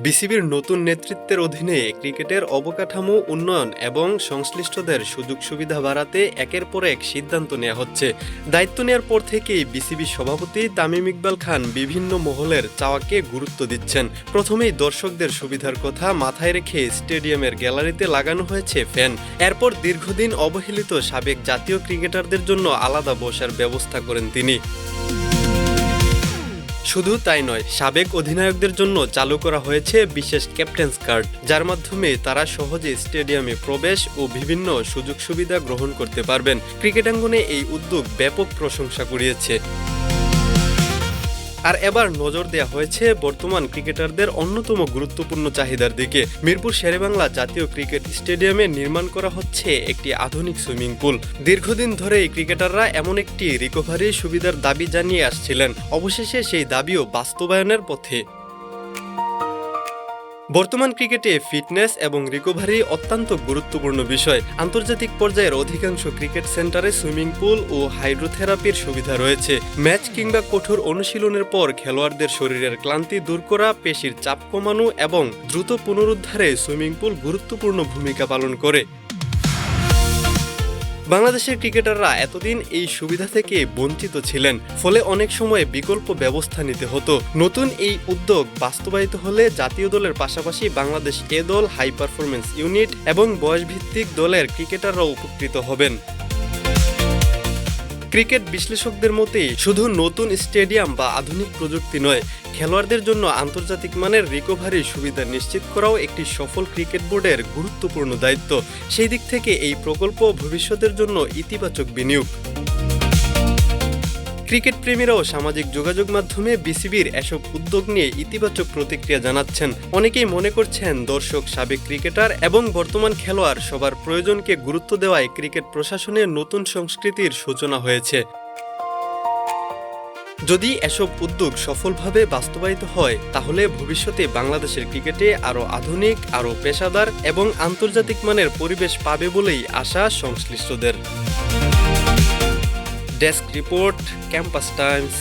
বিসিবির নতুন নেতৃত্বের অধীনে ক্রিকেটের অবকাঠামো উন্নয়ন এবং সংশ্লিষ্টদের সুযোগ সুবিধা বাড়াতে একের পর এক সিদ্ধান্ত নেওয়া হচ্ছে। দায়িত্ব নেওয়ার পর থেকেই বিসিবি সভাপতি তামিম ইকবাল খান বিভিন্ন মহলের চাওয়াকে গুরুত্ব দিচ্ছেন। প্রথমেই দর্শকদের সুবিধার কথা মাথায় রেখে স্টেডিয়ামের গ্যালারিতে লাগানো হয়েছে ফ্যান। এরপর দীর্ঘদিন অবহেলিত সাবেক জাতীয় ক্রিকেটারদের জন্য আলাদা বসার ব্যবস্থা করেন তিনি। শুধু তাই নয়, সাবেক অধিনায়কদের জন্য চালু করা হয়েছে বিশেষ ক্যাপ্টেন্স কার্ড, যার মাধ্যমে তারা সহজে স্টেডিয়ামে প্রবেশ ও বিভিন্ন সুযোগ সুবিধা গ্রহণ করতে পারবেন। ক্রিকেটাঙ্গনে এই উদ্যোগ ব্যাপক প্রশংসা কুড়িয়েছে। আর এবার নজর দেওয়া হয়েছে বর্তমান ক্রিকেটারদের অন্যতম গুরুত্বপূর্ণ চাহিদার দিকে। মিরপুর শেরেবাংলা জাতীয় ক্রিকেট স্টেডিয়ামে নির্মাণ করা হচ্ছে একটি আধুনিক সুইমিং পুল। দীর্ঘদিন ধরে ক্রিকেটাররা এমন একটি রিকভারি সুবিধার দাবি জানিয়ে আসছিলেন। অবশেষে সেই দাবিও বাস্তবায়নের পথে। বর্তমান ক্রিকেটে ফিটনেস এবং রিকভারি অত্যন্ত গুরুত্বপূর্ণ বিষয়। আন্তর্জাতিক পর্যায়ের অধিকাংশ ক্রিকেট সেন্টারে সুইমিং পুল ও হাইড্রোথেরাপির সুবিধা রয়েছে। ম্যাচ কিংবা কঠোর অনুশীলনের পর খেলোয়াড়দের শরীরের ক্লান্তি দূর করা, পেশির চাপ কমানো এবং দ্রুত পুনরুদ্ধারে সুইমিং পুল গুরুত্বপূর্ণ ভূমিকা পালন করে। বাংলাদেশের ক্রিকেটাররা এতদিন এই সুবিধা থেকে বঞ্চিত ছিলেন, ফলে অনেক সময় বিকল্প ব্যবস্থা নিতে হতো। নতুন এই উদ্যোগ বাস্তবায়িত হলে জাতীয় দলের পাশাপাশি বাংলাদেশ এ দল, হাই পারফরমেন্স ইউনিট এবং বয়সভিত্তিক দলের ক্রিকেটাররাও উপকৃত হবেন। ক্রিকেট বিশ্লেষকদের মতে শুধু নতুন স্টেডিয়াম বা আধুনিক প্রযুক্তি নয়, খেলোয়াড়দের জন্য আন্তর্জাতিক মানের রিকভারি সুবিধা নিশ্চিত করাও একটি সফল ক্রিকেট বোর্ডের গুরুত্বপূর্ণ দায়িত্ব। সেই দিক থেকে এই প্রকল্প ভবিষ্যতের জন্য ইতিবাচক বিনিয়োগ। ক্রিকেট প্রেমীরাও সামাজিক যোগাযোগ মাধ্যমে বিসিবির এসব উদ্যোগ নিয়ে ইতিবাচক প্রতিক্রিয়া জানাচ্ছেন। অনেকেই মনে করছেন দর্শক, সাবেক ক্রিকেটার এবং বর্তমান খেলোয়াড় সবার প্রয়োজনকে গুরুত্ব দেওয়ায় ক্রিকেট প্রশাসনের নতুন সংস্কৃতির সূচনা হয়েছে। যদি এসব উদ্যোগ সফলভাবে বাস্তবায়িত হয়, তাহলে ভবিষ্যতে বাংলাদেশের ক্রিকেটে আরও আধুনিক, আরও পেশাদার এবং আন্তর্জাতিক মানের পরিবেশ পাবে বলেই আশা সংশ্লিষ্টদের। Desk report, campus Times.